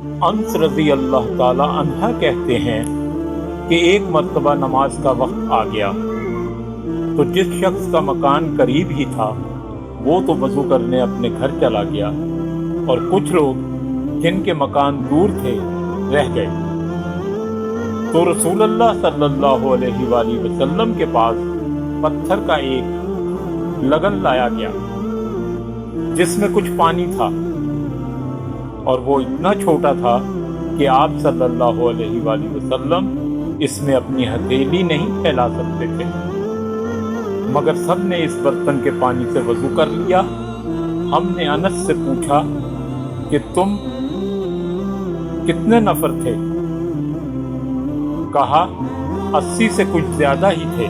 انس رضی اللہ تعالی عنہ کہتے ہیں کہ ایک مرتبہ نماز کا وقت آ گیا تو جس شخص کا مکان قریب ہی تھا وہ تو وضو کرنے اپنے گھر چلا گیا، اور کچھ لوگ جن کے مکان دور تھے رہ گئے۔ تو رسول اللہ صلی اللہ علیہ وآلہ وسلم کے پاس پتھر کا ایک لگن لایا گیا جس میں کچھ پانی تھا، اور وہ اتنا چھوٹا تھا کہ آپ صلی اللہ علیہ وآلہ وسلم اس میں اپنی ہتھیلی نہیں پھیلا سکتے تھے، مگر سب نے اس برتن کے پانی سے وضو کر لیا۔ ہم نے انس سے پوچھا کہ تم کتنے نفر تھے؟ کہا 80 سے کچھ زیادہ ہی تھے۔